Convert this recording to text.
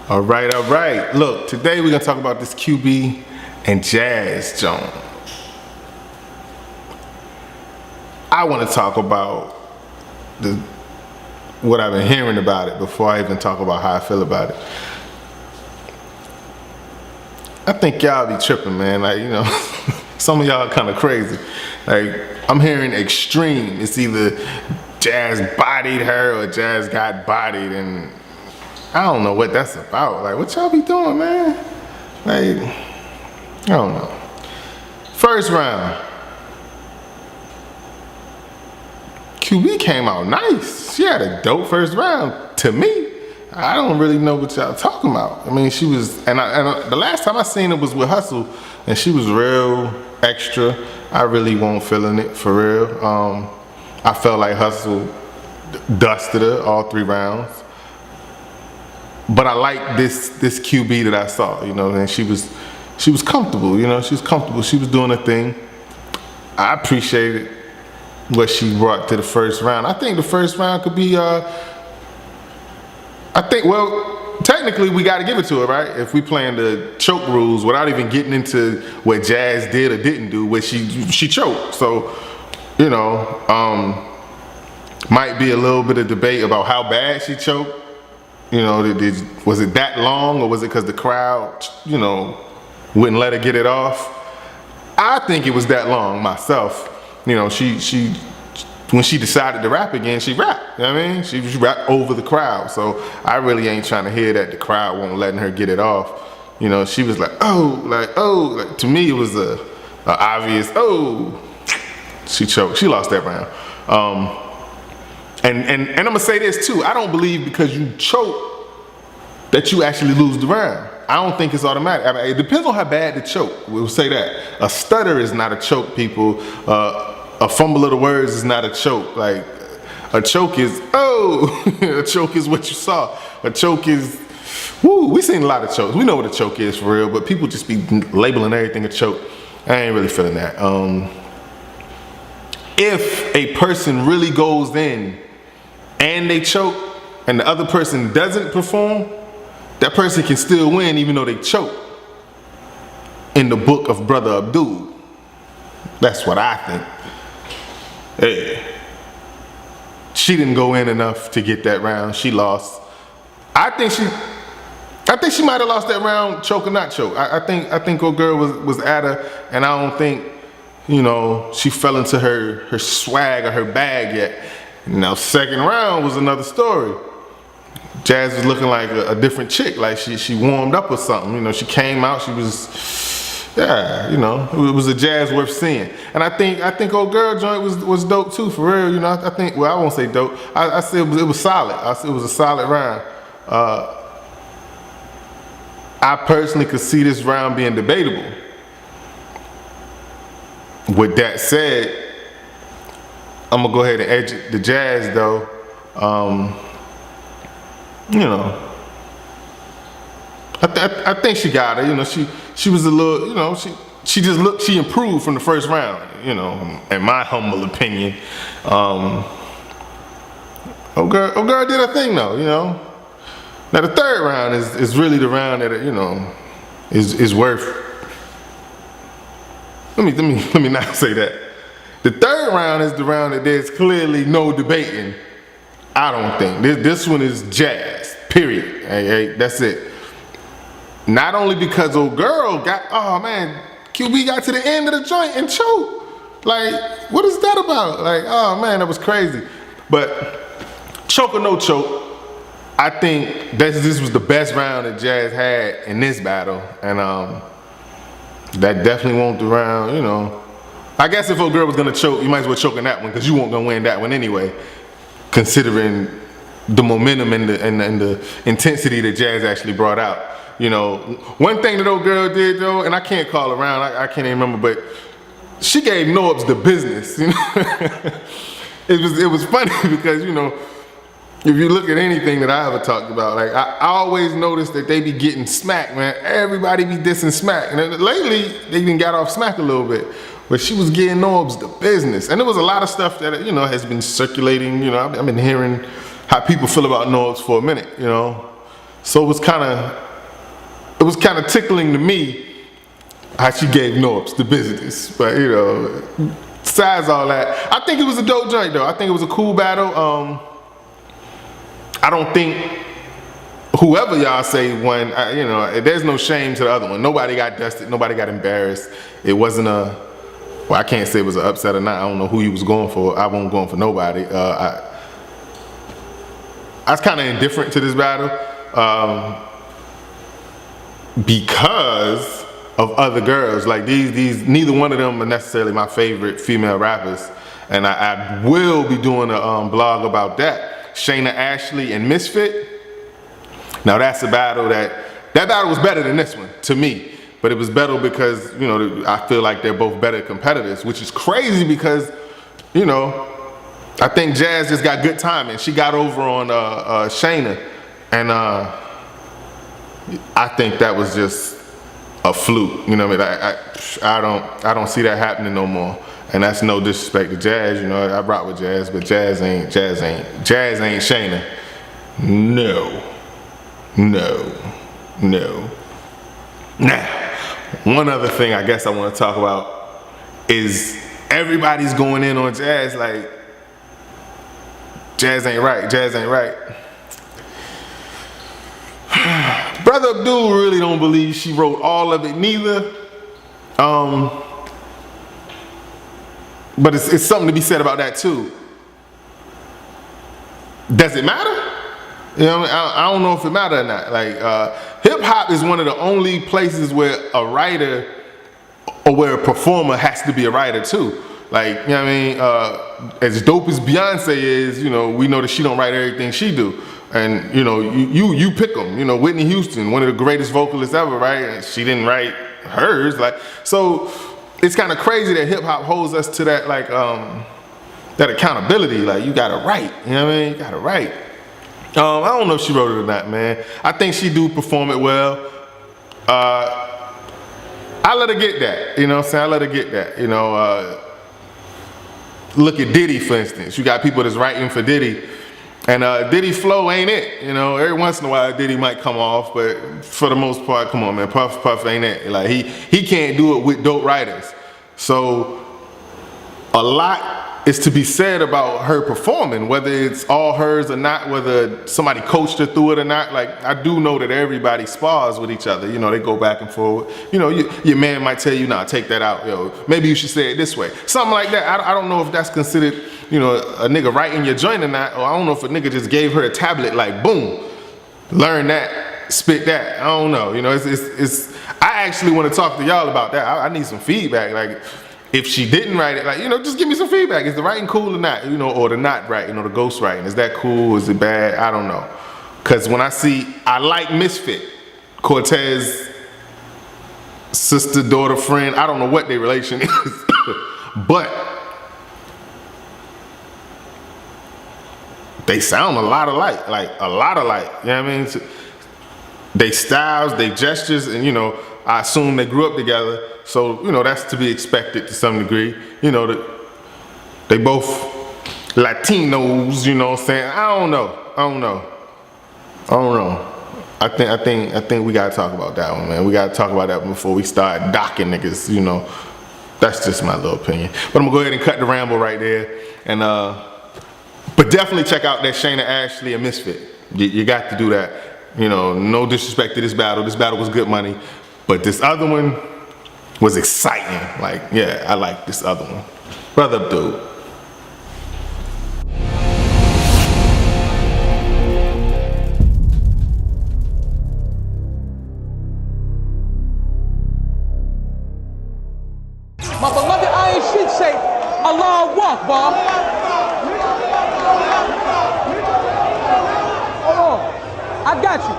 All right. Look, today we're gonna talk about this QB and Jazz Jones. I want to talk about what I've been hearing about it before I even talk about how I feel about it. I think y'all be tripping, man. Like, you know, some of y'all kind of crazy. Like, I'm hearing extreme. It's either Jazz bodied her or Jazz got bodied, and I don't know what that's about. Like, what y'all be doing, man? Like, I don't know. First round, QB came out nice. She had a dope first round to me. I don't really know what y'all talking about. I mean, she was, and the last time I seen her was with Hustle, and she was real extra. I really wasn't feeling it for real. I felt like Hustle dusted her all 3 rounds. But I like this QB that I saw, you know, and she was comfortable, you know, she was comfortable. She was doing her thing. I appreciated what she brought to the first round. I think the first round could be, well, technically we got to give it to her, right? If we playing the choke rules without even getting into what Jazz did or didn't do, what she choked. So, you know, might be a little bit of debate about how bad she choked. You know, was it that long, or was it because the crowd, you know, wouldn't let her get it off? I think it was that long myself. You know, she when she decided to rap again, she rapped. You know what I mean? She rapped over the crowd. So I really ain't trying to hear that the crowd won't letting her get it off. You know, she was like, like, to me it was a obvious, she choked. She lost that round. And I'm gonna say this too. I don't believe because you choke that you actually lose the round. I don't think it's automatic. I mean, it depends on how bad the choke. We'll say that. A stutter is not a choke, people. A fumble of the words is not a choke. Like, a choke is, a choke is what you saw. A choke is, we seen a lot of chokes. We know what a choke is for real, but people just be labeling everything a choke. I ain't really feeling that. If a person really goes in and they choke, and the other person doesn't perform, that person can still win even though they choke. In the book of Brotha.Abdul. That's what I think. Hey. She didn't go in enough to get that round. She lost. I think she might have lost that round, choke or not choke. I think old girl was at her, and I don't think, you know, she fell into her swag or her bag yet. Now, second round was another story. Jazz was looking like a different chick, like she warmed up or something. You know, she came out, she was, yeah, you know, it was a Jazz worth seeing. And I think old girl joint was dope too, for real. You know, I think, well, I won't say dope. I said it was solid. I said it was a solid round. I personally could see this round being debatable. With that said, I'm gonna go ahead and edge the Jazz though. You know, I think she got it. You know, she was a little, you know, she improved from the first round. You know, in my humble opinion. Old girl did her thing though. You know. Now the third round is really the round that, you know, is worth. Let me not say that. The third round is the round that there's clearly no debating. I don't think. This one is Jazz, period. Hey, that's it. Not only because old girl QB got to the end of the joint and choked. Like, what is that about? Like, oh man, that was crazy. But choke or no choke, I think this was the best round that Jazz had in this battle. And that definitely won't the round, you know. I guess if old girl was gonna choke, you might as well choke in that one, because you weren't gonna win that one anyway, considering the momentum and the intensity that Jazz actually brought out. You know, one thing that old girl did though, and I can't call her around, I can't even remember, but she gave Norbs the business. You know, it was funny because, you know, if you look at anything that I ever talked about, like I always noticed that they be getting smacked, man. Everybody be dissing Smack, and then lately they even got off Smack a little bit. But she was getting Norbs the business, and there was a lot of stuff that, you know, has been circulating. You know, I've been hearing how people feel about Norbs for a minute. You know, So it was kind of tickling to me how she gave Norps the business. But you know, besides all that, I think it was a dope joint though. I think it was a cool battle. I don't think whoever y'all say won, you know, there's no shame to the other one. Nobody got dusted, nobody got embarrassed. It wasn't well, I can't say it was an upset or not. I don't know who you was going for. I wasn't going for nobody. I was kind of indifferent to this battle because of other girls. Like these, neither one of them are necessarily my favorite female rappers, and I will be doing a blog about that. Shayna Ashley and Misfit. Now that's a battle that battle was better than this one to me, but it was better because, you know, I feel like they're both better competitors, which is crazy because, you know, I think Jazz just got good timing. She got over on Shayna, and I think that was just a fluke. You know what I mean? I don't see that happening no more. And that's no disrespect to Jazz. You know, I rock with Jazz, but Jazz ain't Shayna. No. Now, one other thing I guess I want to talk about is everybody's going in on Jazz like, Jazz ain't right. Brotha.Abdul really don't believe she wrote all of it neither. But it's something to be said about that too. Does it matter? You know what I mean? I don't know if it matters or not. Like, hip hop is one of the only places where a writer or where a performer has to be a writer too. Like, you know what I mean? As dope as Beyonce is, you know, we know that she don't write everything she do. And, you know, you pick them. You know, Whitney Houston, one of the greatest vocalists ever, right? And she didn't write hers. Like, so it's kind of crazy that hip hop holds us to that, like, that accountability. Like, you gotta write. You know what I mean? You gotta write. I don't know if she wrote it or not, man. I think she do perform it well. I let her get that. You know what I'm saying? I let her get that. You know, look at Diddy, for instance. You got people that's writing for Diddy, and Diddy flow ain't it. You know, every once in a while Diddy might come off, but for the most part, come on, man, Puff ain't it. Like he can't do it with dope writers. So a lot is to be said about her performing, whether it's all hers or not, whether somebody coached her through it or not. Like, I do know that everybody spars with each other. You know, they go back and forth. You know, your man might tell you, nah, take that out. Yo, maybe you should say it this way. Something like that. I don't know if that's considered, you know, a nigga writing your joint or not, or I don't know if a nigga just gave her a tablet like, boom, learn that, spit that. I don't know. You know, I actually want to talk to y'all about that. I need some feedback. Like, if she didn't write it, like, you know, just give me some feedback. Is the writing cool or not? You know, or the not writing, you know, the ghostwriting. Is that cool? Is it bad? I don't know. Because when I like Misfit, Cortez, sister, daughter, friend, I don't know what their relation is. But they sound a lot alike, like a lot alike. You know what I mean? They styles, they gestures, and, you know, I assume they grew up together. So, you know, that's to be expected to some degree. You know, they both Latinos, you know what I'm saying? I don't know. I think we gotta talk about that one, man. We gotta talk about that one before we start docking niggas, you know. That's just my little opinion. But I'm gonna go ahead and cut the ramble right there. And but definitely check out that Shayna Ashley and Misfit. You got to do that. You know, no disrespect to this battle. This battle was good money. But this other one was exciting. Like, yeah, I like this other one. Brotha.Abdul. My beloved Iron Sheik say, Allah Akbar. Hold on. I got you.